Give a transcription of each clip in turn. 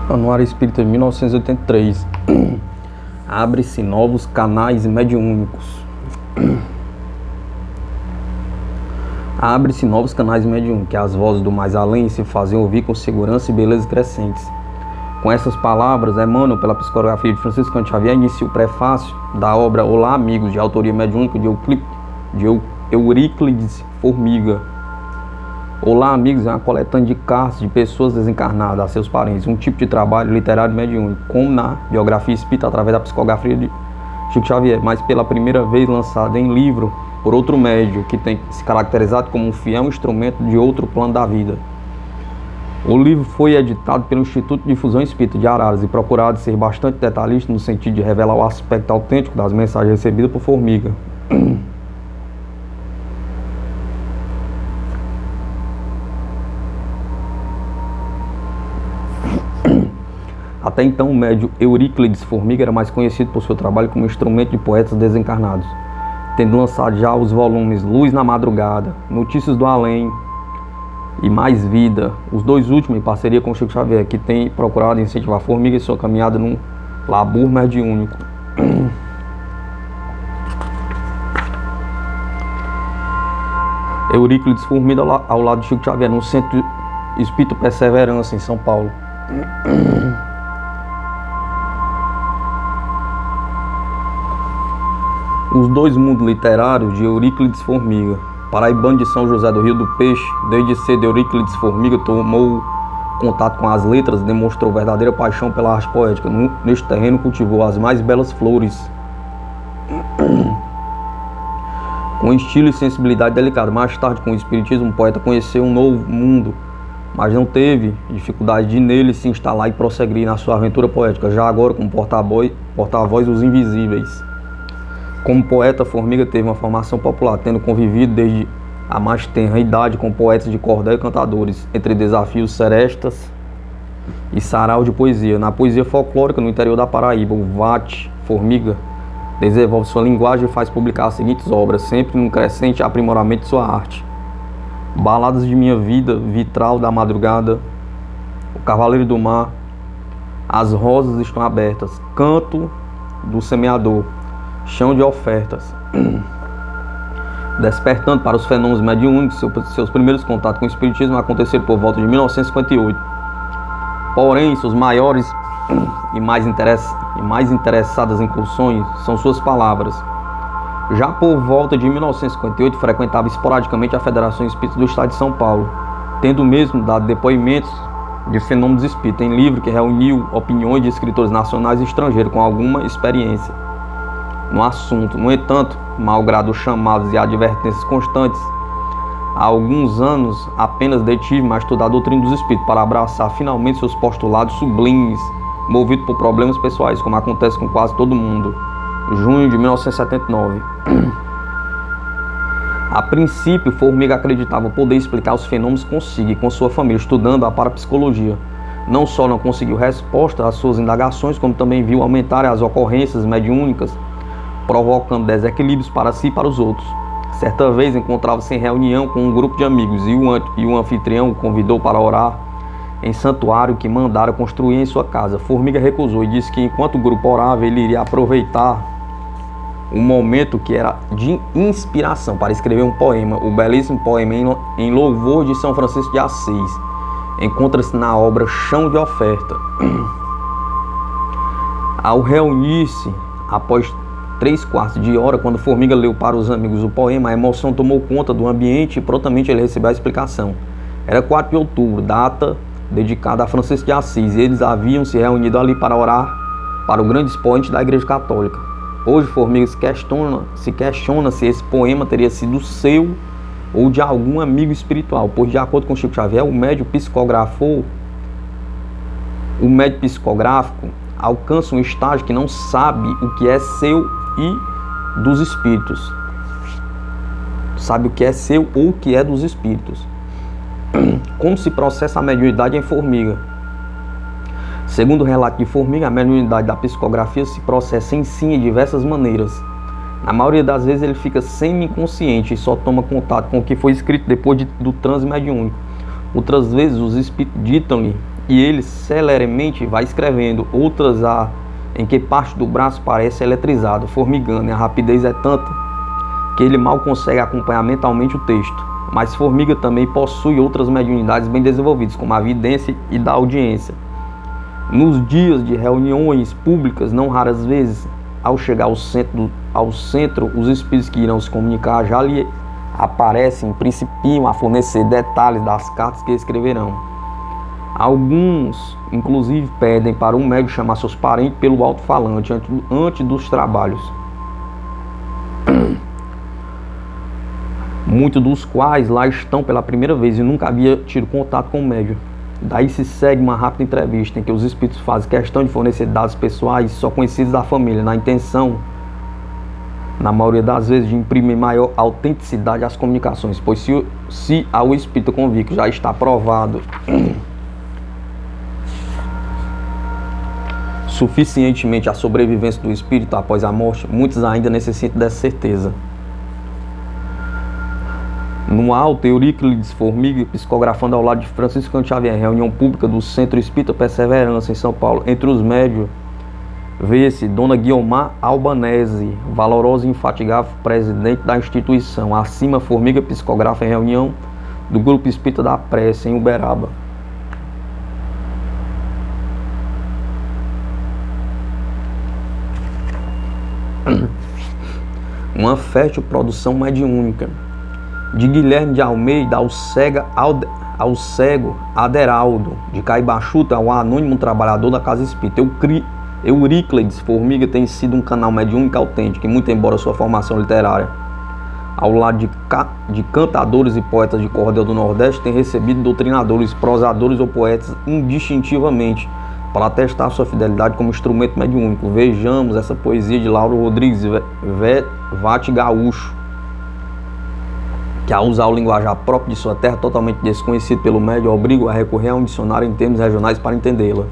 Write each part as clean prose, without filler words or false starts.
Anuário Espírita de 1983. Abre-se novos canais mediúnicos. Abre-se novos canais mediúnicos, que as vozes do mais além se fazem ouvir com segurança e beleza crescentes. Com essas palavras, Emmanuel, pela psicografia de Francisco Cândido Xavier, inicia o prefácio da obra Olá, Amigos, de autoria mediúnica de Euríclides Formiga. Olá, Amigos é uma coletânea de cartas de pessoas desencarnadas a seus parentes, um tipo de trabalho literário mediúnico, como na biografia espírita através da psicografia de Chico Xavier, mas pela primeira vez lançado em livro por outro médium que tem se caracterizado como um fiel instrumento de outro plano da vida. O livro foi editado pelo Instituto de Difusão Espírita de Araras e procurado ser bastante detalhista no sentido de revelar o aspecto autêntico das mensagens recebidas por Formiga. Até então, o médium Euríclides Formiga era mais conhecido por seu trabalho como instrumento de poetas desencarnados, tendo lançado já os volumes Luz na Madrugada, Notícias do Além e Mais Vida, os dois últimos em parceria com Chico Xavier, que tem procurado incentivar Formiga em sua caminhada num labor mediúnico. Euríclides Formiga ao lado de Chico Xavier, no Centro Espírita Perseverança, em São Paulo. Os dois mundos literários de Euríclides Formiga. Paraibano de São José do Rio do Peixe, desde cedo Euríclides Formiga tomou contato com as letras e demonstrou verdadeira paixão pela arte poética. Neste terreno cultivou as mais belas flores, com estilo e sensibilidade delicada. Mais tarde, com o espiritismo, o poeta conheceu um novo mundo, mas não teve dificuldade de nele se instalar e prosseguir na sua aventura poética, já agora como porta-voz dos invisíveis. Como poeta, Formiga teve uma formação popular, tendo convivido desde a mais tenra idade com poetas de cordel e cantadores, entre desafios serestas e sarau de poesia. Na poesia folclórica no interior da Paraíba, o Vate Formiga desenvolve sua linguagem e faz publicar as seguintes obras, sempre num crescente aprimoramento de sua arte: Baladas de Minha Vida, Vitral da Madrugada, O Cavaleiro do Mar, As Rosas Estão Abertas, Canto do Semeador, Chão de Ofertas. Despertando para os fenômenos mediúnicos, seus primeiros contatos com o espiritismo aconteceram por volta de 1958. Porém, suas maiores e mais interessadas incursões são suas palavras. Já por volta de 1958, frequentava esporadicamente a Federação Espírita do Estado de São Paulo, tendo mesmo dado depoimentos de fenômenos espíritas em livro que reuniu opiniões de escritores nacionais e estrangeiros com alguma experiência no assunto. No entanto, malgrado os chamados e advertências constantes, há alguns anos apenas detive-me a estudar a doutrina dos espíritos para abraçar finalmente seus postulados sublimes, movido por problemas pessoais, como acontece com quase todo mundo. Junho de 1979. A princípio, Formiga acreditava poder explicar os fenômenos consigo e com sua família, estudando a parapsicologia. Não só não conseguiu resposta às suas indagações, como também viu aumentar as ocorrências mediúnicas, provocando desequilíbrios para si e para os outros. Certa vez encontrava-se em reunião com um grupo de amigos e o anfitrião o convidou para orar em santuário que mandara construir em sua casa. Formiga recusou e disse que enquanto o grupo orava, ele iria aproveitar um momento que era de inspiração para escrever um poema. O belíssimo poema em louvor de São Francisco de Assis encontra-se na obra Chão de Oferta. Ao reunir-se após 3/4 de hora, quando Formiga leu para os amigos o poema, a emoção tomou conta do ambiente e prontamente ele recebeu a explicação. Era 4 de outubro, data dedicada a Francisco de Assis, e eles haviam se reunido ali para orar para o grande expoente da Igreja Católica. Hoje, Formiga se questiona se esse poema teria sido seu ou de algum amigo espiritual, pois, de acordo com Chico Xavier, o médium psicográfico alcança um estágio que não sabe o que é seu e dos espíritos. Sabe o que é seu ou o que é dos espíritos. Como se processa a mediunidade em Formiga? Segundo o relato de Formiga, a mediunidade da psicografia se processa em si de diversas maneiras. Na maioria das vezes ele fica semi-inconsciente e só toma contato com o que foi escrito depois do transe mediúnico. Outras vezes os espíritos ditam-lhe e ele celeremente vai escrevendo. Outras em que parte do braço parece eletrizado, formigando, e a rapidez é tanta que ele mal consegue acompanhar mentalmente o texto. Mas Formiga também possui outras mediunidades bem desenvolvidas, como a vidência e da audiência. Nos dias de reuniões públicas, não raras vezes, ao chegar ao centro, os espíritos que irão se comunicar já lhe aparecem, principiam a fornecer detalhes das cartas que escreverão. Alguns, inclusive, pedem para um médium chamar seus parentes pelo alto-falante antes dos trabalhos, muitos dos quais lá estão pela primeira vez e nunca havia tido contato com o médium. Daí se segue uma rápida entrevista em que os espíritos fazem questão de fornecer dados pessoais só conhecidos da família, na intenção, na maioria das vezes, de imprimir maior autenticidade às comunicações, pois se ao espírito convicto já está provado suficientemente a sobrevivência do espírito após a morte, muitos ainda necessitam dessa certeza. No alto, Euríclides Formiga, psicografando ao lado de Francisco Cândido Xavier, reunião pública do Centro Espírita Perseverança, em São Paulo. Entre os médios, vê-se Dona Guiomar Albanese, valorosa e infatigável presidente da instituição. Acima, Formiga psicografa em reunião do Grupo Espírita da Prece, em Uberaba. Uma fértil produção mediúnica de Guilherme de Almeida ao cego Aderaldo, de Caibachuta ao anônimo trabalhador da Casa Espírita. Euríclides Formiga tem sido um canal mediúnico autêntico, e muito embora sua formação literária ao lado de cantadores e poetas de cordel do Nordeste, tem recebido doutrinadores, prosadores ou poetas indistintivamente para atestar sua fidelidade como instrumento mediúnico. Vejamos essa poesia de Lauro Rodrigues Vate Gaúcho, que ao usar o linguajar próprio de sua terra, totalmente desconhecido pelo médium, obriga a recorrer a um dicionário em termos regionais para entendê-la.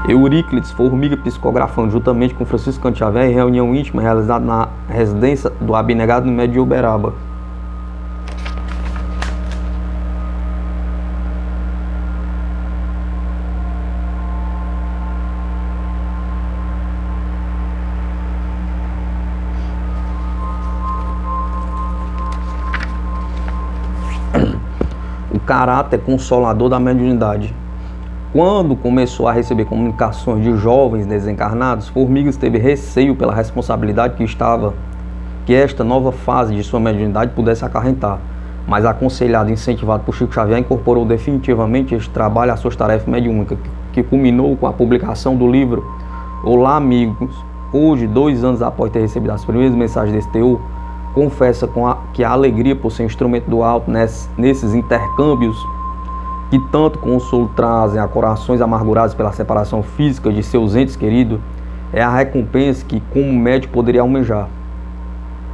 Euríclides Formiga psicografando juntamente com Francisco Cândido Xavier em reunião íntima realizada na residência do abnegado no médio de Uberaba. O caráter consolador da mediunidade. Quando começou a receber comunicações de jovens desencarnados, Formigas teve receio pela responsabilidade que esta nova fase de sua mediunidade pudesse acarretar, mas aconselhado e incentivado por Chico Xavier, incorporou definitivamente este trabalho às suas tarefas mediúnicas, que culminou com a publicação do livro Olá Amigos. Hoje, 2 anos após ter recebido as primeiras mensagens desse teor, confessa que a alegria por ser instrumento do alto nesses intercâmbios que tanto consolo trazem a corações amargurados pela separação física de seus entes queridos, é a recompensa que como médico poderia almejar.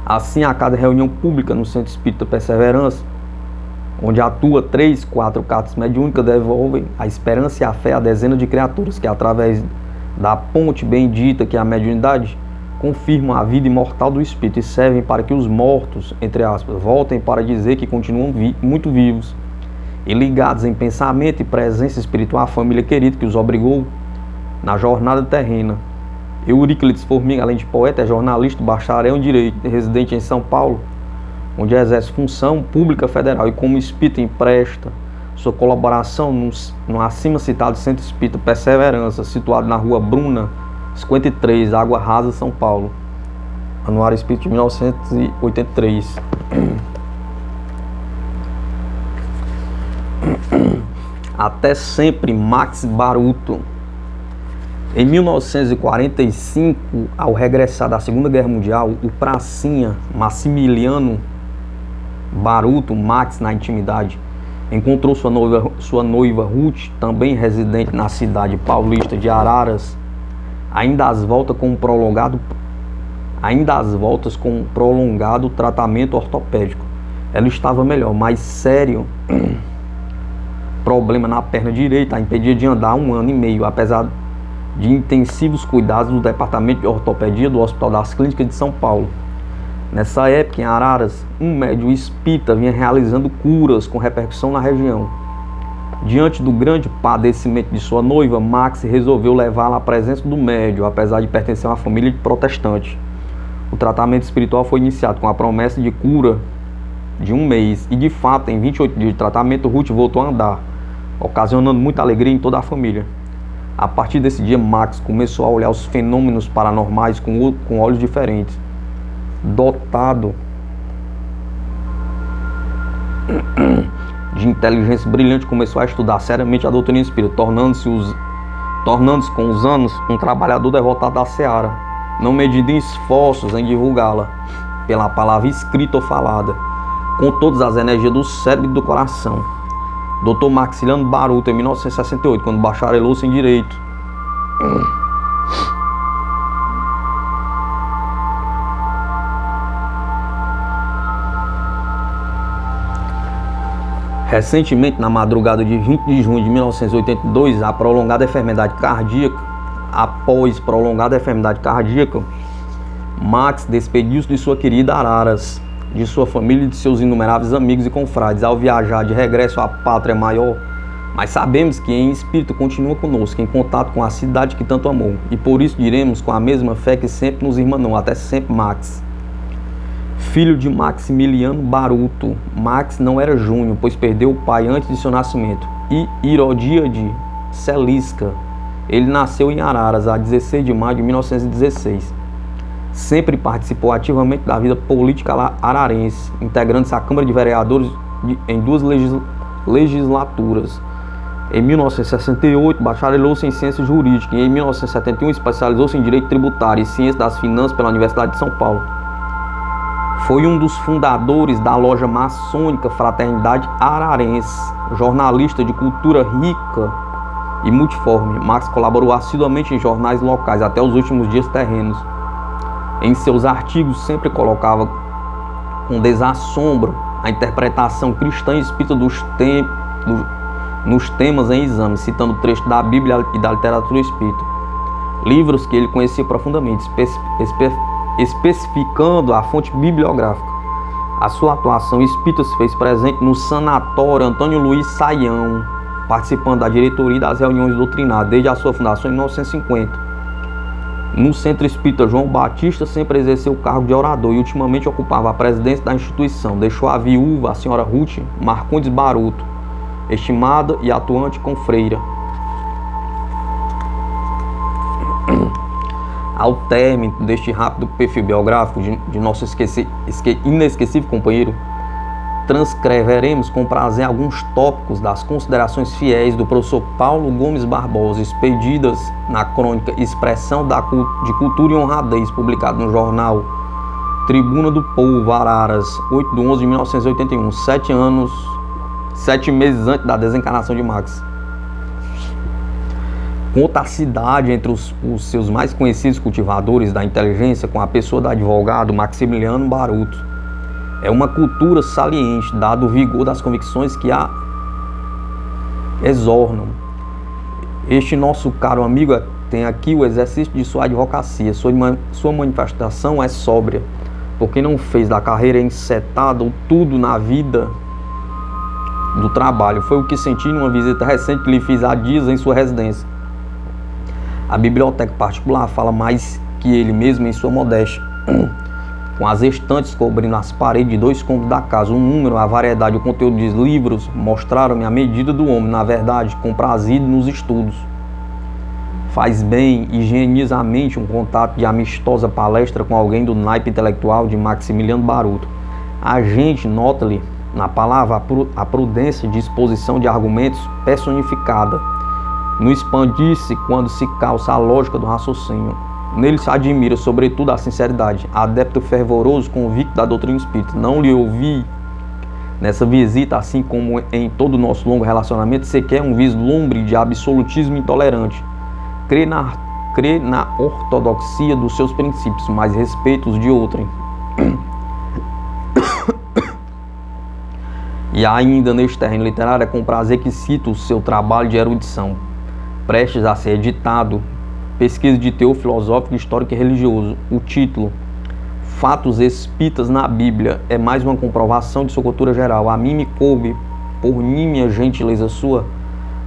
Assim, a cada reunião pública no Centro Espírita Perseverança, onde atua 3, 4 cartas mediúnicas, devolvem a esperança e a fé a dezenas de criaturas que, através da ponte bendita que é a mediunidade, confirmam a vida imortal do espírito e servem para que os mortos, entre aspas, voltem para dizer que continuam muito vivos e ligados em pensamento e presença espiritual à família querida que os obrigou na jornada terrena. Euríclides Formiga, além de poeta, é jornalista, bacharel em Direito, residente em São Paulo, onde exerce função pública federal, e como espírita empresta sua colaboração no acima citado Centro Espírita Perseverança, situado na Rua Bruna 53, Água Rasa, São Paulo. Anuário Espírita de 1983. Até sempre, Max Baruto. Em 1945, ao regressar da Segunda Guerra Mundial, o pracinha Massimiliano Baruto, Max na intimidade, encontrou sua noiva Ruth, também residente na cidade paulista de Araras, ainda às voltas com um prolongado tratamento ortopédico. Ela estava melhor, mas sério problema na perna direita a impedia de andar 1 ano e meio, apesar de intensivos cuidados do Departamento de Ortopedia do Hospital das Clínicas de São Paulo. Nessa época, em Araras, um médium espírita vinha realizando curas com repercussão na região. Diante do grande padecimento de sua noiva, Max resolveu levá-la à presença do médium, apesar de pertencer a uma família protestante. O tratamento espiritual foi iniciado com a promessa de cura de 1 mês e, de fato, em 28 dias de tratamento, Ruth voltou a andar, ocasionando muita alegria em toda a família. A partir desse dia, Max começou a olhar os fenômenos paranormais com olhos diferentes. Dotado de inteligência brilhante, começou a estudar seriamente a doutrina espírita, tornando-se com os anos um trabalhador devotado à seara, não medindo esforços em divulgá-la pela palavra escrita ou falada, com todas as energias do cérebro e do coração. Dr. Maximiliano Baruto, em 1968, quando bacharelou-se em Direito, recentemente, na madrugada de 20 de junho de 1982, após prolongada enfermidade cardíaca, Max despediu-se de sua querida Araras, de sua família e de seus inumeráveis amigos e confrades ao viajar de regresso à pátria maior, mas sabemos que em espírito continua conosco, em contato com a cidade que tanto amou, e por isso diremos com a mesma fé que sempre nos irmanou, até sempre Max. Filho de Maximiliano Baruto, Max não era Júnior, pois perdeu o pai antes de seu nascimento, e Irodíade Celisca. Ele nasceu em Araras, a 16 de maio de 1916. Sempre participou ativamente da vida política ararense, integrando-se à Câmara de Vereadores em 2 legislaturas. Em 1968, bacharelou-se em Ciências Jurídicas e em 1971 especializou-se em Direito Tributário e Ciência das Finanças pela Universidade de São Paulo. Foi um dos fundadores da loja maçônica Fraternidade Ararense, jornalista de cultura rica e multiforme. Max colaborou assiduamente em jornais locais até os últimos dias terrenos. Em seus artigos sempre colocava com desassombro a interpretação cristã e espírita nos temas em exame, citando trechos da Bíblia e da literatura espírita. Livros que ele conhecia profundamente, especificando a fonte bibliográfica. A sua atuação espírita se fez presente no Sanatório Antônio Luiz Saião, participando da diretoria das reuniões doutrinárias desde a sua fundação em 1950. No Centro Espírita João Batista sempre exerceu o cargo de orador e ultimamente ocupava a presidência da instituição. Deixou a viúva, a senhora Ruth Marcondes Baruto, estimada e atuante confreira. Ao término deste rápido perfil biográfico de nosso inesquecível companheiro, transcreveremos com prazer alguns tópicos das considerações fiéis do professor Paulo Gomes Barbosa, expedidas na crônica Expressão de Cultura e Honradez, publicado no jornal Tribuna do Povo, Araras, 8 de 11 de 1981, 7 meses antes da desencarnação de Max. Conta a cidade entre os seus mais conhecidos cultivadores da inteligência com a pessoa do advogado Maximiliano Baruto. É uma cultura saliente, dado o vigor das convicções que a exornam. Este nosso caro amigo tem aqui o exercício de sua advocacia. Sua manifestação é sóbria, porque não fez da carreira encetada o tudo na vida do trabalho. Foi o que senti numa visita recente que lhe fiz há dias em sua residência. A biblioteca particular fala mais que ele mesmo em sua modéstia. Com as estantes cobrindo as paredes de 2 cômodos da casa, o número, a variedade e o conteúdo dos livros mostraram-me a medida do homem, na verdade, comprazido nos estudos. Faz bem, higieniza a mente um contato de amistosa palestra com alguém do naipe intelectual de Maximiliano Baruto. A gente nota-lhe na palavra a prudência de exposição de argumentos personificada, no expandir-se quando se calça a lógica do raciocínio. Nele se admira, sobretudo, a sinceridade, adepto fervoroso, convicto da doutrina espírita. Não lhe ouvi nessa visita, assim como em todo o nosso longo relacionamento, sequer um vislumbre de absolutismo intolerante. Crê na ortodoxia dos seus princípios, mas respeita os de outrem. E ainda neste terreno literário é com prazer que cito o seu trabalho de erudição, prestes a ser editado, Pesquisa de Teor Filosófico, Histórico e Religioso. O título, Fatos Espíritas na Bíblia, é mais uma comprovação de sua cultura geral. A mim me coube, por nímia gentileza sua,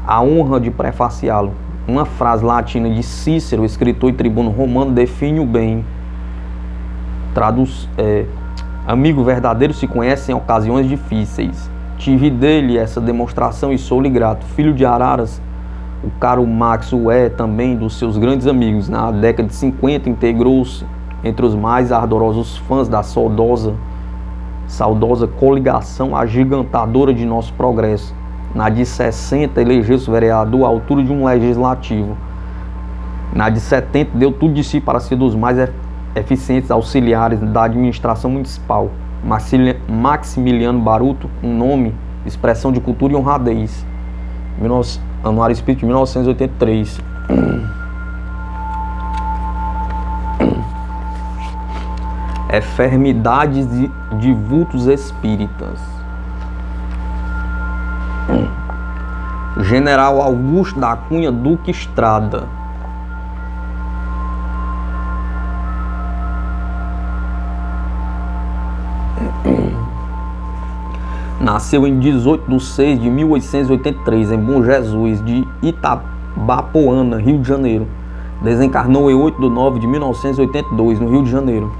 a honra de prefaciá-lo. Uma frase latina de Cícero, escritor e tribuno romano, define o bem. Amigo verdadeiro se conhece em ocasiões difíceis. Tive dele essa demonstração e sou-lhe grato. Filho de Araras, o caro Max o é também dos seus grandes amigos. Na década de 50 integrou-se entre os mais ardorosos fãs da saudosa coligação agigantadora de nosso progresso. Na de 60 elegeu-se vereador à altura de um legislativo. Na de 70 deu tudo de si para ser dos mais eficientes auxiliares da administração municipal. Maximiliano Baruto, um nome, expressão de cultura e honradez. Anuário Espírita de 1983. Enfermidades de vultos espíritas. General Augusto da Cunha Duque Estrada. Nasceu em 18/6/1883 em Bom Jesus, de Itabapoana, Rio de Janeiro. Desencarnou em 8/9/1982, no Rio de Janeiro.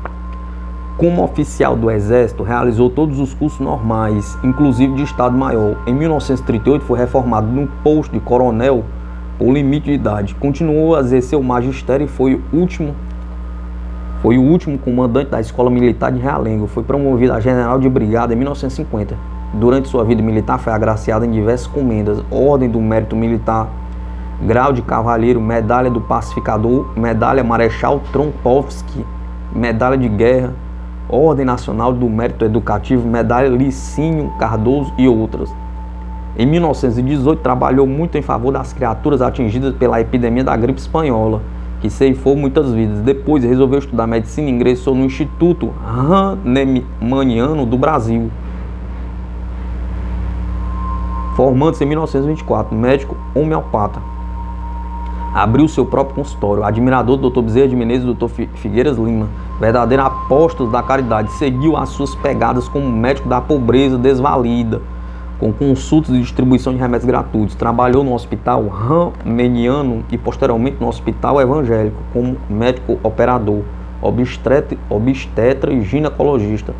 Como oficial do Exército, realizou todos os cursos normais, inclusive de Estado-Maior. Em 1938 foi reformado no posto de coronel por limite de idade. Continuou a exercer o magistério e foi o último comandante da Escola Militar de Realengo. Foi promovido a general de brigada em 1950. Durante sua vida militar foi agraciado em diversas comendas: Ordem do Mérito Militar, Grau de Cavalheiro, Medalha do Pacificador, Medalha Marechal Trompovski, Medalha de Guerra, Ordem Nacional do Mérito Educativo, Medalha Licínio Cardoso e outras. Em 1918 trabalhou muito em favor das criaturas atingidas pela epidemia da gripe espanhola, que ceifou muitas vidas. Depois resolveu estudar medicina e ingressou no Instituto Hahnemanniano do Brasil, formando-se em 1924, médico homeopata. Abriu seu próprio consultório, admirador do Dr. Bezerra de Menezes e do Dr. Figueiras Lima, verdadeiro apóstolo da caridade. Seguiu as suas pegadas como médico da pobreza desvalida, com consultas e distribuição de remédios gratuitos. Trabalhou no Hospital Hahnemanniano e posteriormente no Hospital Evangélico como médico operador, obstetra e ginecologista.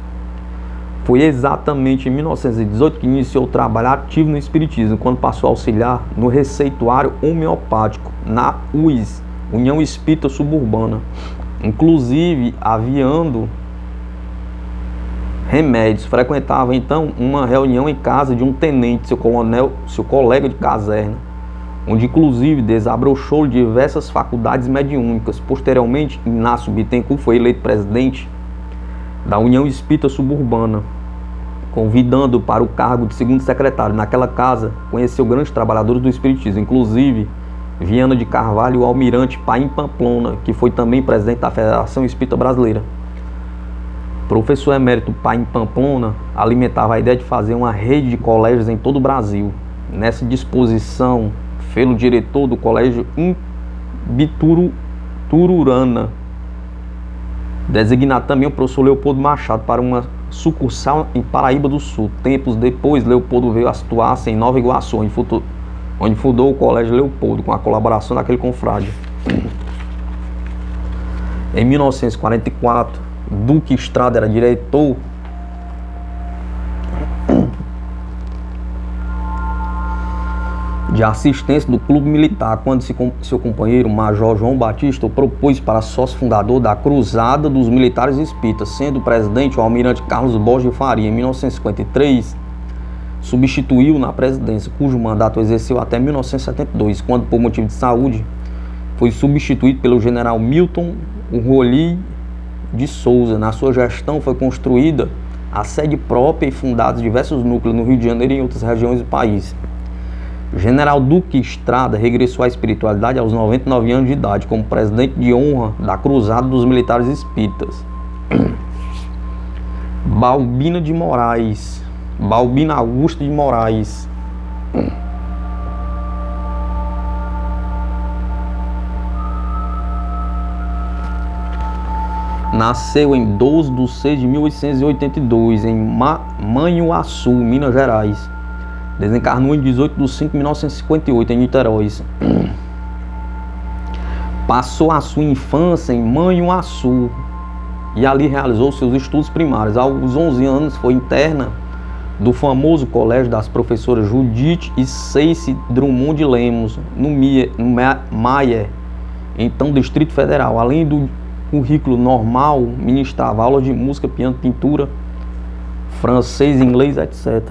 Foi exatamente em 1918 que iniciou o trabalho ativo no Espiritismo, quando passou a auxiliar no receituário homeopático, na UIS, União Espírita Suburbana, inclusive aviando remédios. Frequentava então uma reunião em casa de um tenente, seu colega de caserna, onde inclusive desabrochou diversas faculdades mediúnicas. Posteriormente, Inácio Bittencourt foi eleito presidente da União Espírita Suburbana, convidando para o cargo de segundo secretário. Naquela casa, conheceu grandes trabalhadores do Espiritismo, inclusive Viana de Carvalho e o almirante Paim Pamplona, que foi também presidente da Federação Espírita Brasileira. Professor emérito Paim Pamplona alimentava a ideia de fazer uma rede de colégios em todo o Brasil. Nessa disposição, fez o diretor do colégio Tururana, designado também o professor Leopoldo Machado para uma sucursal em Paraíba do Sul. Tempos depois, Leopoldo veio a situar-se em Nova Iguaçu, onde fundou o Colégio Leopoldo, com a colaboração daquele confrade. Em 1944, Duque Estrada era diretor de assistência do Clube Militar, quando seu companheiro, Major João Batista, o propôs para sócio fundador da Cruzada dos Militares Espíritas, sendo o presidente o almirante Carlos Borges de Faria. Em 1953, substituiu na presidência, cujo mandato exerceu até 1972, quando, por motivo de saúde, foi substituído pelo general Milton Roli de Souza. Na sua gestão foi construída a sede própria e fundados diversos núcleos no Rio de Janeiro e em outras regiões do país. O general Duque Estrada regressou à espiritualidade aos 99 anos de idade, como presidente de honra da Cruzada dos Militares Espíritas. Balbina Augusta de Moraes. Nasceu em 12/6/1882, em Manhuaçu, Minas Gerais. Desencarnou em 18 de 5 de 1958 em Niterói. Passou a sua infância em Manhuaçu e ali realizou seus estudos primários. Aos 11 anos foi interna do famoso colégio das professoras Judite e Ceice Drummond de Lemos, no Maia, então Distrito Federal. Além do currículo normal, ministrava aulas de música, piano, pintura, francês, inglês, etc.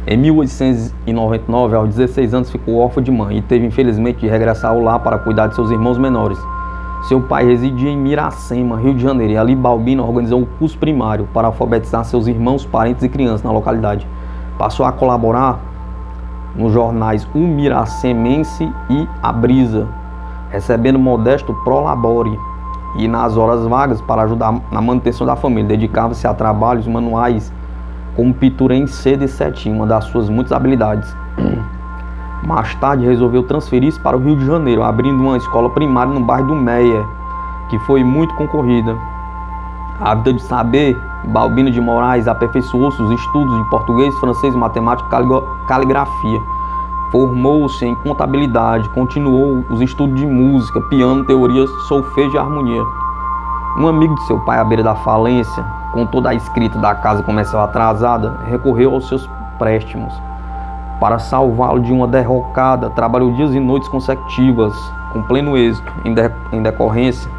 Em 1899, aos 16 anos, ficou órfã de mãe e teve, infelizmente, de regressar ao lar para cuidar de seus irmãos menores. Seu pai residia em Miracema, Rio de Janeiro, e ali Balbina organizou um curso primário para alfabetizar seus irmãos, parentes e crianças na localidade. Passou a colaborar nos jornais O Miracemense e A Brisa, recebendo modesto prolabore, e nas horas vagas, para ajudar na manutenção da família, dedicava-se a trabalhos manuais como pintura em seda e cetim, uma das suas muitas habilidades. Mais tarde resolveu transferir-se para o Rio de Janeiro, abrindo uma escola primária no bairro do Meia, que foi muito concorrida. Ávida de saber, Balbina de Moraes aperfeiçoou seus estudos de português, francês, matemática e caligrafia. Formou-se em contabilidade, continuou os estudos de música, piano, teoria, solfejo e harmonia. Um amigo de seu pai, à beira da falência, com toda a escrita da casa comercial atrasada, recorreu aos seus préstimos. Para salvá-lo de uma derrocada, trabalhou dias e noites consecutivas, com pleno êxito. Em decorrência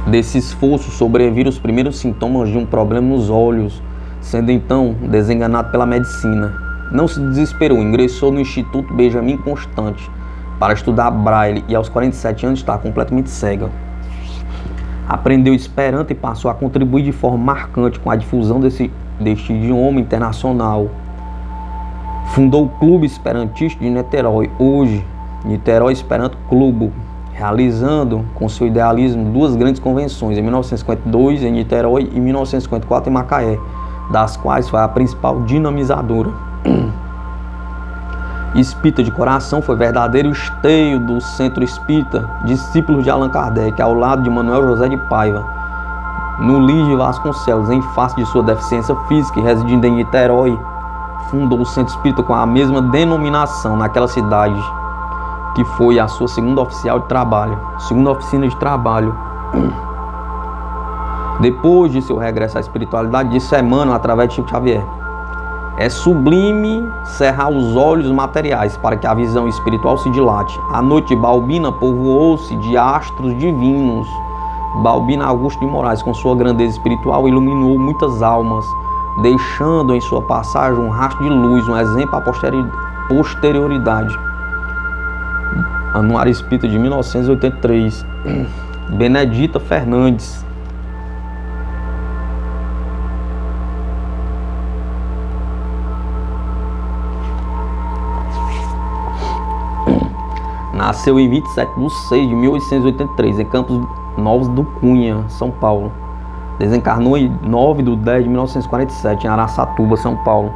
desse esforço, sobreviram os primeiros sintomas de um problema nos olhos, sendo então desenganado pela medicina. Não se desesperou, ingressou no Instituto Benjamin Constant para estudar braille e aos 47 anos está completamente cega. Aprendeu Esperanto e passou a contribuir de forma marcante com a difusão deste idioma internacional. Fundou o Clube Esperantista de Niterói, hoje Niterói Esperanto Clube, realizando com seu idealismo duas grandes convenções, em 1952 em Niterói e 1954 em Macaé, das quais foi a principal dinamizadora. Espírita de coração, foi verdadeiro esteio do Centro Espírita, discípulo de Allan Kardec, ao lado de Manuel José de Paiva, no Lins de Vasconcelos. Em face de sua deficiência física e residindo em Niterói, fundou o Centro Espírita com a mesma denominação naquela cidade, que foi a sua segunda oficina de trabalho. Depois de seu regresso à espiritualidade, disse Emmanuel através de Chico Xavier: é sublime cerrar os olhos materiais para que a visão espiritual se dilate. A noite de Balbina povoou-se de astros divinos. Balbina Augusto de Moraes, com sua grandeza espiritual, iluminou muitas almas, deixando em sua passagem um rastro de luz, um exemplo à posterioridade. Anuário Espírita de 1983. Benedita Fernandes. Nasceu em 27 de 6 de 1883, em Campos Novos do Cunha, São Paulo. Desencarnou em 9 de 10 de 1947, em Araçatuba, São Paulo.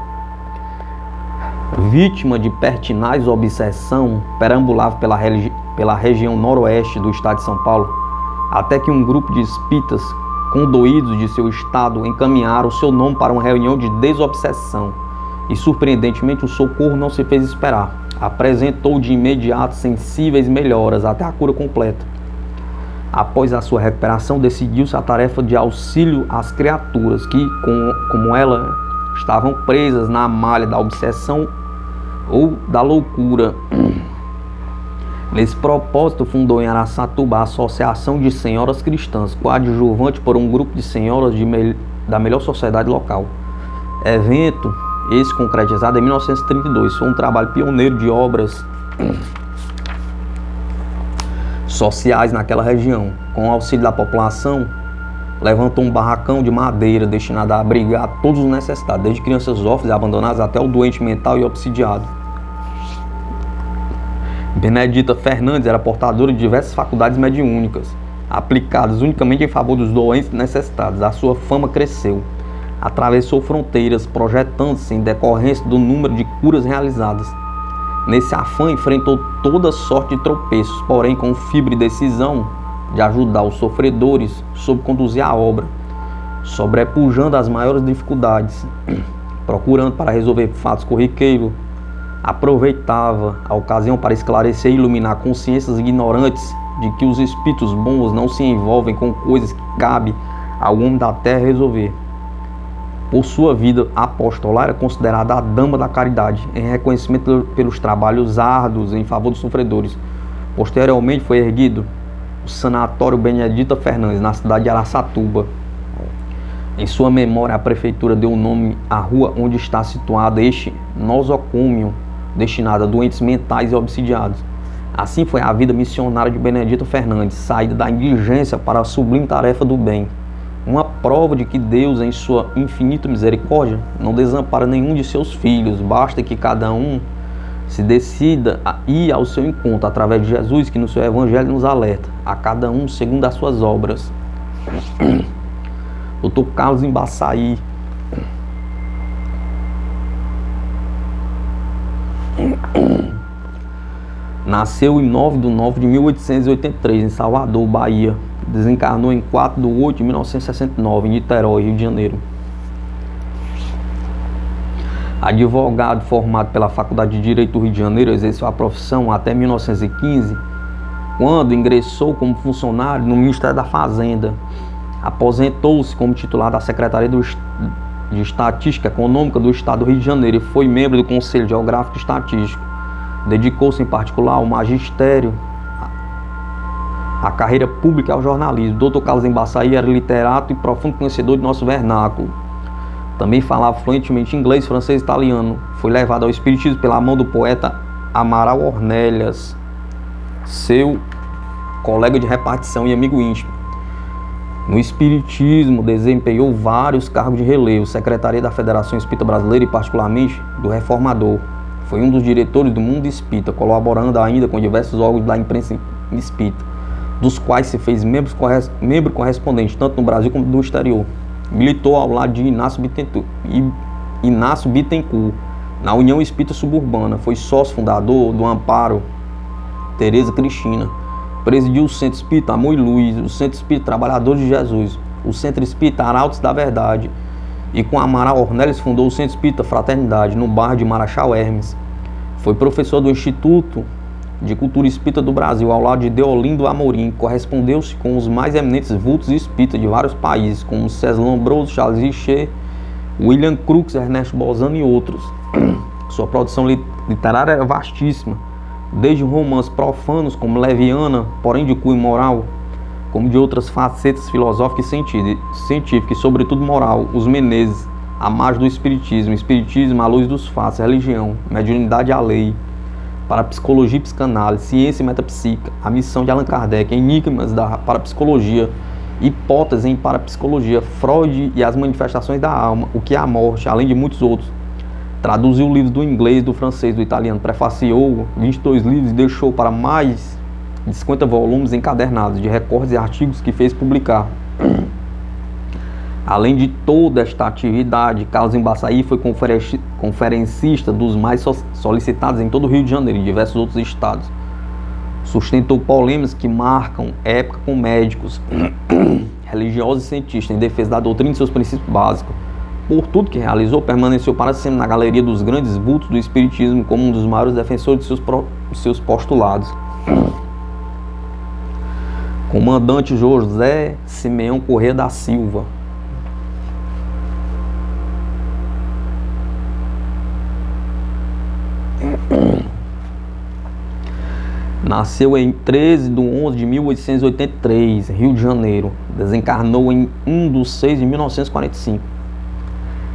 Vítima de pertinaz obsessão, perambulava pela região noroeste do estado de São Paulo, até que um grupo de espíritas condoídos de seu estado encaminharam seu nome para uma reunião de desobsessão. E, surpreendentemente, o socorro não se fez esperar. Apresentou de imediato sensíveis melhoras até a cura completa. Após a sua recuperação, decidiu-se a tarefa de auxílio às criaturas que, como ela, estavam presas na malha da obsessão ou da loucura. Nesse propósito, fundou em Araçatuba a Associação de Senhoras Cristãs, coadjuvante por um grupo de senhoras da melhor sociedade local. Evento esse concretizado em 1932, foi um trabalho pioneiro de obras sociais naquela região. Com o auxílio da população, levantou um barracão de madeira destinado a abrigar todos os necessitados, desde crianças órfãs e abandonadas até o doente mental e obsidiado. Benedita Fernandes era portadora de diversas faculdades mediúnicas, aplicadas unicamente em favor dos doentes necessitados. A sua fama cresceu. Atravessou fronteiras, projetando-se em decorrência do número de curas realizadas. Nesse afã, enfrentou toda sorte de tropeços, porém com fibra e decisão de ajudar os sofredores, soube conduzir a obra. sobrepujando as maiores dificuldades, procurando para resolver fatos corriqueiros, aproveitava a ocasião para esclarecer e iluminar consciências ignorantes de que os espíritos bons não se envolvem com coisas que cabe ao homem da terra resolver. Por sua vida apostolar, era considerada a dama da caridade, em reconhecimento pelos trabalhos árduos em favor dos sofredores. Posteriormente foi erguido o Sanatório Benedita Fernandes, na cidade de Araçatuba. Em sua memória, a prefeitura deu o nome à rua onde está situado este nosocômio, destinado a doentes mentais e obsidiados. Assim foi a vida missionária de Benedito Fernandes, saída da indigência para a sublime tarefa do bem. Uma prova de que Deus, em sua infinita misericórdia, não desampara nenhum de seus filhos. Basta que cada um se decida a ir ao seu encontro, através de Jesus, que no seu evangelho nos alerta, a cada um segundo as suas obras. Dr. Carlos Embaçaí. Nasceu em 9 de 9 de 1883, em Salvador, Bahia. Desencarnou em 4 de 8 de 1969, em Niterói, Rio de Janeiro. Advogado formado pela Faculdade de Direito do Rio de Janeiro, exerceu a profissão até 1915, quando ingressou como funcionário no Ministério da Fazenda. Aposentou-se como titular da Secretaria de Estatística Econômica do Estado do Rio de Janeiro e foi membro do Conselho Geográfico e Estatístico. Dedicou-se em particular ao magistério, à carreira pública e ao jornalismo. Dr. Carlos Embaçaí era literato e profundo conhecedor de nosso vernáculo. Também falava fluentemente inglês, francês e italiano. Foi levado ao espiritismo pela mão do poeta Amaral Ornelas, seu colega de repartição e amigo íntimo. No espiritismo, desempenhou vários cargos de relevo, secretaria da Federação Espírita Brasileira e particularmente do Reformador. Foi um dos diretores do Mundo Espírita, colaborando ainda com diversos órgãos da imprensa espírita, dos quais se fez membro correspondente, tanto no Brasil como no exterior. Militou ao lado de Inácio Bittencourt na União Espírita Suburbana. Foi sócio fundador do Amparo Tereza Cristina. Presidiu o Centro Espírita Amor e Luz, o Centro Espírita Trabalhadores de Jesus, o Centro Espírita Arautos da Verdade, e com Amaral Ornelas fundou o Centro Espírita Fraternidade, no bairro de Marechal Hermes. Foi professor do Instituto de Cultura Espírita do Brasil, ao lado de Deolindo Amorim. Correspondeu-se com os mais eminentes vultos espíritas de vários países, como César Lombroso, Charles Richer, William Crookes, Ernesto Bozano e outros. Sua produção literária era vastíssima, desde romances profanos como Leviana, porém de cunho moral, como de outras facetas filosóficas e científicas, e sobretudo moral, Os Menezes, A Margem do Espiritismo, Espiritismo à Luz dos Fatos, Religião, Mediunidade à Lei, Parapsicologia e Psicanálise, Ciência e Metapsíquica, A Missão de Allan Kardec, Enigmas da Parapsicologia, Hipóteses em Parapsicologia, Freud e as Manifestações da Alma, O que é a Morte, além de muitos outros. Traduziu livros do inglês, do francês, do italiano, prefaciou 22 livros e deixou para mais de 50 volumes encadernados de recortes e artigos que fez publicar. Além de toda esta atividade, Carlos Embaçaí foi conferencista dos mais solicitados em todo o Rio de Janeiro e diversos outros estados. Sustentou polêmicas que marcam época com médicos, religiosos e cientistas em defesa da doutrina e seus princípios básicos. Por tudo que realizou, permaneceu para sempre na galeria dos grandes vultos do espiritismo como um dos maiores defensores de seus postulados. Comandante José Simeão Corrêa da Silva. Nasceu em 13 de 11 de 1883, Rio de Janeiro. Desencarnou em 1 de 6 de 1945.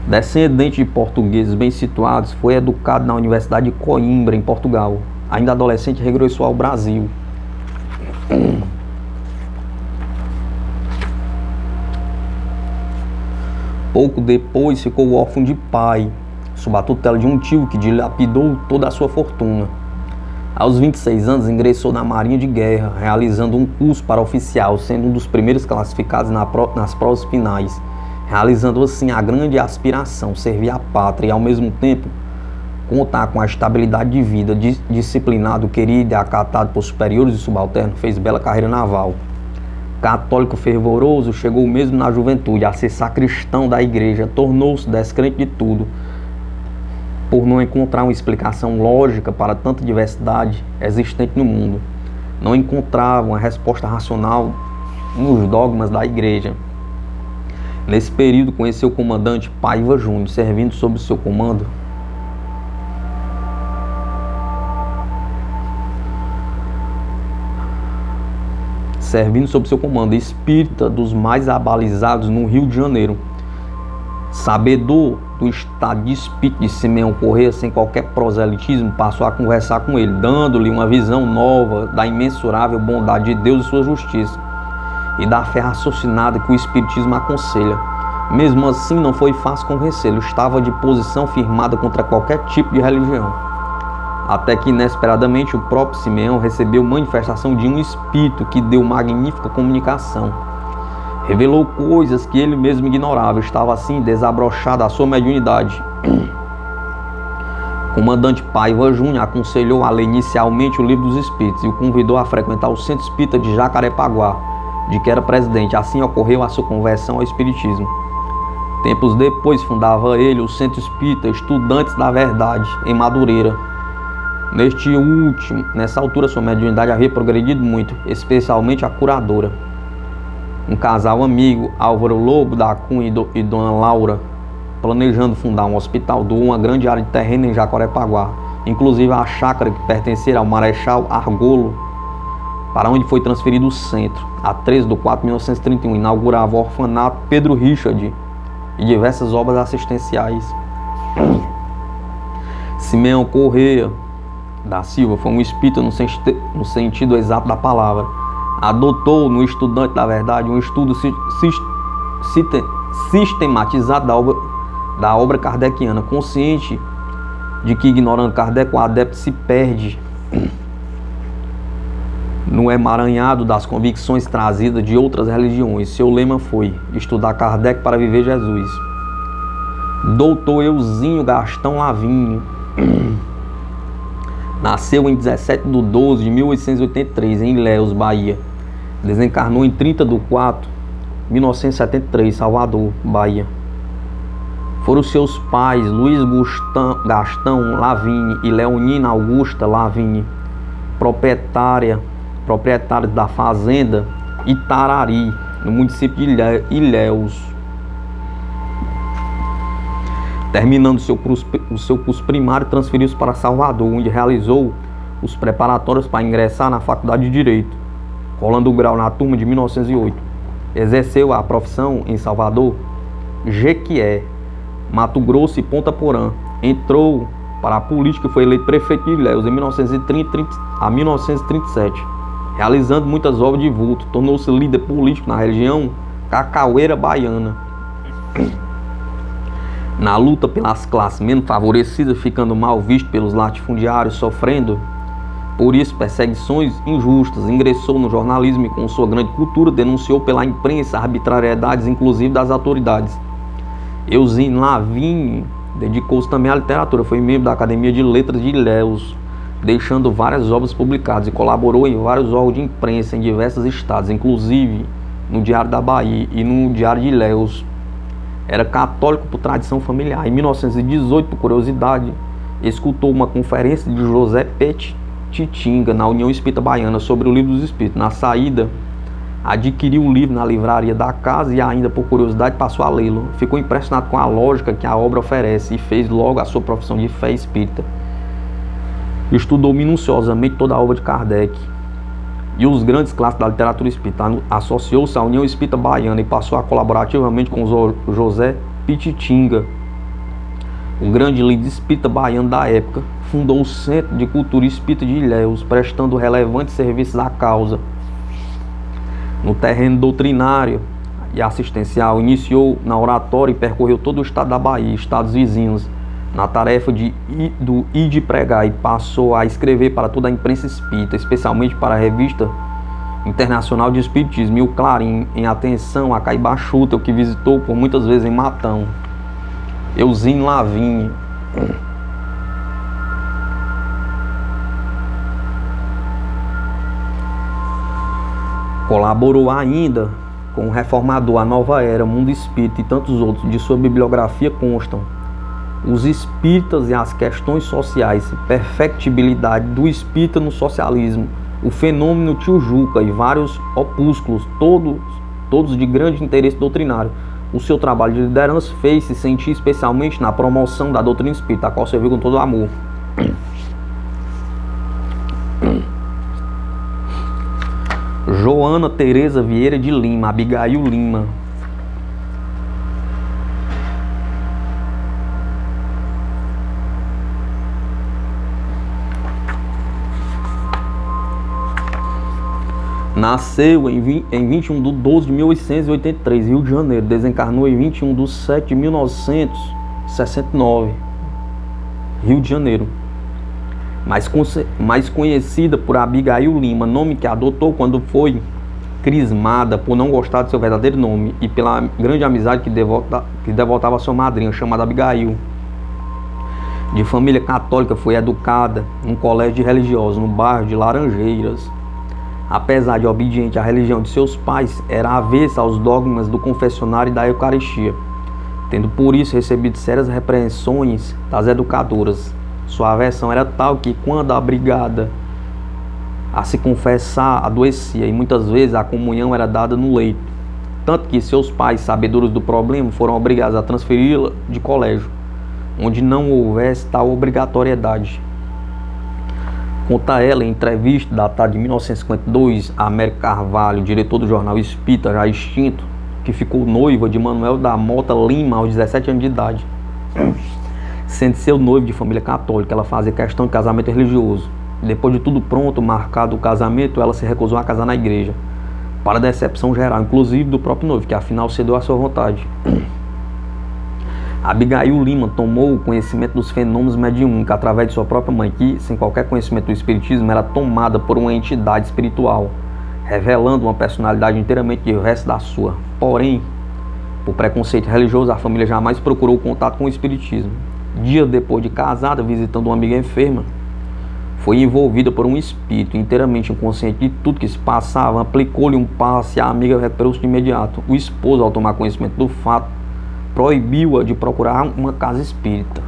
Descendente de portugueses bem situados, foi educado na Universidade de Coimbra, em Portugal. Ainda adolescente, regressou ao Brasil. Pouco depois, ficou órfão de pai, sob a tutela de um tio que dilapidou toda a sua fortuna. Aos 26 anos, ingressou na Marinha de Guerra, realizando um curso para oficial, sendo um dos primeiros classificados nas provas finais, realizando assim a grande aspiração, servir à pátria e ao mesmo tempo contar com a estabilidade de vida. Disciplinado, querido e acatado por superiores e subalternos, fez bela carreira naval. Católico fervoroso, chegou mesmo na juventude a ser sacristão da igreja, tornou-se descrente de tudo, por não encontrar uma explicação lógica para tanta diversidade existente no mundo. Não encontrava uma resposta racional nos dogmas da igreja. Nesse período, conheceu o comandante Paiva Júnior, servindo sob seu comando. Espírita dos mais abalizados no Rio de Janeiro. Sabedor do estado de espírito de Simeão Corrêa, sem qualquer proselitismo, passou a conversar com ele, dando-lhe uma visão nova da imensurável bondade de Deus e sua justiça, e da fé raciocinada que o Espiritismo aconselha. Mesmo assim, não foi fácil convencê-lo, estava de posição firmada contra qualquer tipo de religião. Até que, inesperadamente, o próprio Simeão recebeu manifestação de um espírito que deu magnífica comunicação. Revelou coisas que ele mesmo ignorava, estava assim desabrochada a sua mediunidade. O comandante Paiva Júnior aconselhou a ler inicialmente o Livro dos Espíritos e o convidou a frequentar o Centro Espírita de Jacarepaguá, de que era presidente. Assim ocorreu a sua conversão ao Espiritismo. Tempos depois fundava ele o Centro Espírita Estudantes da Verdade, em Madureira. Nessa altura, sua mediunidade havia progredido muito, especialmente a curadora. Um casal amigo, Álvaro Lobo da Cunha e Dona Laura, planejando fundar um hospital, doou uma grande área de terreno em Jacarepaguá, inclusive a chácara que pertencia ao Marechal Argolo, para onde foi transferido o centro. A 13 de 4 de 1931, inaugurava o orfanato Pedro Richard e diversas obras assistenciais. Simeão Corrêa da Silva foi um espírita no sentido exato da palavra. Adotou no Estudante da Verdade um estudo sistematizado da obra kardeciana, consciente de que, ignorando Kardec, o adepto se perde no emaranhado das convicções trazidas de outras religiões. Seu lema foi: estudar Kardec para viver Jesus. Doutor Euzinho Gastão Lavinho nasceu em 17 de 12 de 1883 em Ilhéus, Bahia. Desencarnou em 30 de 4 de 1973, Salvador, Bahia. Foram seus pais Luiz Gastão Lavigne e Leonina Augusta Lavigne, proprietários da fazenda Itarari, no município de Ilhéus. Terminando o seu curso primário, transferiu-se para Salvador, onde realizou os preparatórios para ingressar na Faculdade de Direito, rolando o grau na turma de 1908. Exerceu a profissão em Salvador, Jequié, Mato Grosso e Ponta Porã. Entrou para a política e foi eleito prefeito de Ilhéus em 1930 a 1937, realizando muitas obras de vulto. Tornou-se líder político na região cacaueira baiana, na luta pelas classes menos favorecidas, ficando mal visto pelos latifundiários, sofrendo por isso perseguições injustas. Ingressou no jornalismo e, com sua grande cultura, denunciou pela imprensa arbitrariedades, inclusive das autoridades. Euzinho Lavigne dedicou-se também à literatura, foi membro da Academia de Letras de Ilhéus, deixando várias obras publicadas, e colaborou em vários órgãos de imprensa em diversos estados, inclusive no Diário da Bahia e no Diário de Ilhéus. Era católico por tradição familiar. Em 1918, por curiosidade, escutou uma conferência de José Petitinga na União Espírita Baiana sobre o Livro dos Espíritos. Na saída, adquiriu o livro na livraria da casa e, ainda por curiosidade, passou a lê-lo. Ficou impressionado com a lógica que a obra oferece e fez logo a sua profissão de fé espírita. Estudou minuciosamente toda a obra de Kardec e os grandes clássicos da literatura espírita. Associou-se à União Espírita Baiana e passou a colaborar ativamente com José Petitinga, o grande líder espírita baiano da época. Fundou o Centro de Cultura Espírita de Ilhéus, prestando relevantes serviços à causa. No terreno doutrinário e assistencial, iniciou na oratória e percorreu todo o estado da Bahia, estados vizinhos, na tarefa de ir de pregar, e passou a escrever para toda a imprensa espírita, especialmente para a Revista Internacional de Espiritismo e o Clarim, em atenção a Caibachuta, o que visitou por muitas vezes em Matão. Euzinho Lavigne. Colaborou ainda com o reformador A Nova Era, Mundo Espírita e tantos outros. De sua bibliografia constam Os Espíritas e as Questões Sociais, Perfectibilidade do Espírita no Socialismo, O Fenômeno Tio Juca e vários opúsculos, todos de grande interesse doutrinário. O seu trabalho de liderança fez-se sentir especialmente na promoção da doutrina espírita, a qual serviu com todo amor. Joana Tereza Vieira de Lima, Abigail Lima. Nasceu em 21 de 12 de 1883, Rio de Janeiro. Desencarnou em 21 de 7 de 1969, Rio de Janeiro. Mais conhecida por Abigail Lima, nome que adotou quando foi crismada por não gostar de seu verdadeiro nome e pela grande amizade que devotava a sua madrinha, chamada Abigail. De família católica, foi educada em um colégio de religiosos no bairro de Laranjeiras. Apesar de obediente à religião de seus pais, era avessa aos dogmas do confessionário e da Eucaristia, tendo por isso recebido sérias repreensões das educadoras. Sua aversão era tal que, quando obrigada a se confessar, adoecia e muitas vezes a comunhão era dada no leito, tanto que seus pais, sabedores do problema, foram obrigados a transferi-la de colégio, onde não houvesse tal obrigatoriedade. Conta ela em entrevista datada de 1952 a Américo Carvalho, diretor do jornal Espírita, já extinto, que ficou noiva de Manuel da Mota Lima aos 17 anos de idade. Sendo seu noivo de família católica, ela fazia questão de casamento religioso. Depois de tudo pronto, marcado o casamento, ela se recusou a casar na igreja, para a decepção geral, inclusive do próprio noivo, que afinal cedeu à sua vontade. Abigail Lima tomou conhecimento dos fenômenos mediúnicos através de sua própria mãe, que, sem qualquer conhecimento do espiritismo, era tomada por uma entidade espiritual, revelando uma personalidade inteiramente diversa da sua. Porém, por preconceito religioso, a família jamais procurou contato com o espiritismo. Dias depois de casada, visitando uma amiga enferma, foi envolvida por um espírito inteiramente inconsciente de tudo que se passava, aplicou-lhe um passe e a amiga recuperou-se de imediato. O esposo, ao tomar conhecimento do fato, proibiu-a de procurar uma casa espírita.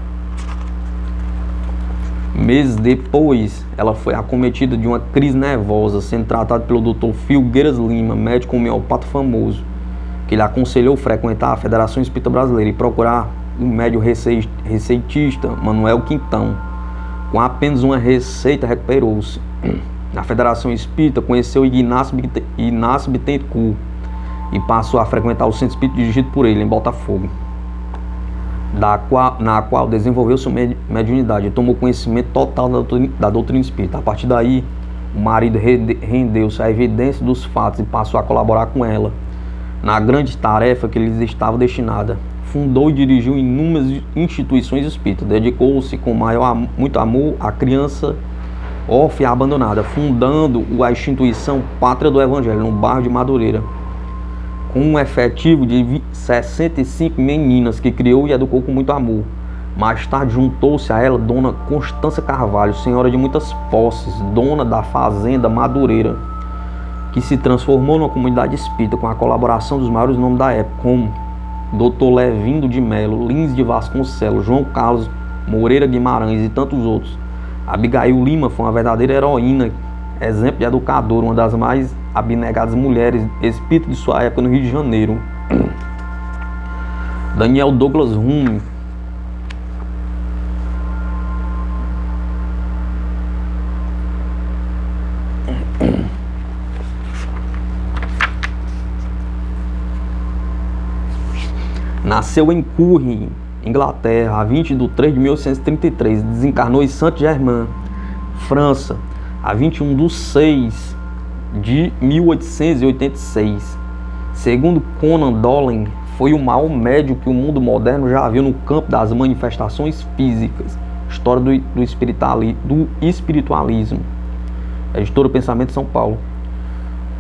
Meses depois, ela foi acometida de uma crise nervosa, sendo tratada pelo Dr. Filgueiras Lima, médico homeopata famoso, que lhe aconselhou frequentar a Federação Espírita Brasileira e procurar o médium receitista Manuel Quintão. Com apenas uma receita, recuperou-se. Na Federação Espírita, conheceu Ignácio Bittencourt e passou a frequentar o centro espírita dirigido por ele, em Botafogo, na qual desenvolveu sua mediunidade e tomou conhecimento total da doutrina espírita. A partir daí, o marido rendeu-se à evidência dos fatos e passou a colaborar com ela na grande tarefa que lhes estava destinada. Fundou e dirigiu inúmeras instituições espíritas. Dedicou-se com muito amor à criança órfã e abandonada, fundando a instituição Pátria do Evangelho, no bairro de Madureira, com um efetivo de 65 meninas que criou e educou com muito amor. Mais tarde juntou-se a ela Dona Constância Carvalho, senhora de muitas posses, dona da fazenda Madureira, que se transformou numa comunidade espírita com a colaboração dos maiores nomes da época, como Dr. Levindo de Melo, Lins de Vasconcelos, João Carlos Moreira Guimarães e tantos outros. Abigail Lima foi uma verdadeira heroína, exemplo de educadora, uma das mais abnegadas mulheres espíritas de sua época no Rio de Janeiro. Daniel Douglas Rume. Nasceu em Curry, Inglaterra, a 20 de 3 de 1833. Desencarnou em Saint-Germain, França, a 21 de 6 de 1886. Segundo Conan Doyle, foi o maior médium que o mundo moderno já viu no campo das manifestações físicas. História do espiritualismo. Editora Pensamento de São Paulo.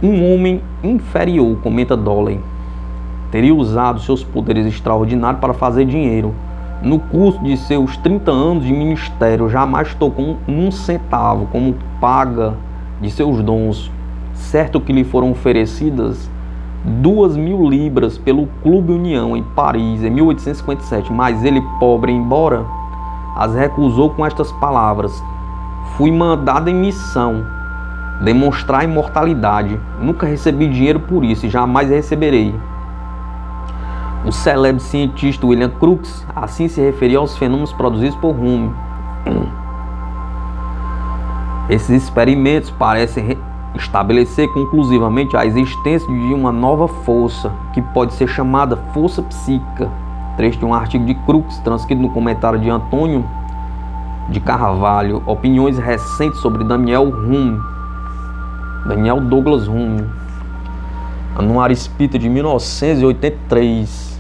Um homem inferior, comenta Doyle, teria usado seus poderes extraordinários para fazer dinheiro. No curso de seus 30 anos de ministério, jamais tocou um centavo como paga de seus dons. certo que lhe foram oferecidas 2.000 libras pelo Clube União em Paris em 1857, mas ele, pobre embora, as recusou com estas palavras: fui mandado em missão demonstrar a imortalidade, nunca recebi dinheiro por isso e jamais receberei. O célebre cientista William Crookes assim se referia aos fenômenos produzidos por Hume. Esses experimentos parecem estabelecer conclusivamente a existência de uma nova força, que pode ser chamada força psíquica. Trecho de um artigo de Crookes, transcrito no comentário de Antônio de Carvalho, Opiniões Recentes sobre Daniel Douglas Hume, Anuário Espírita de 1983.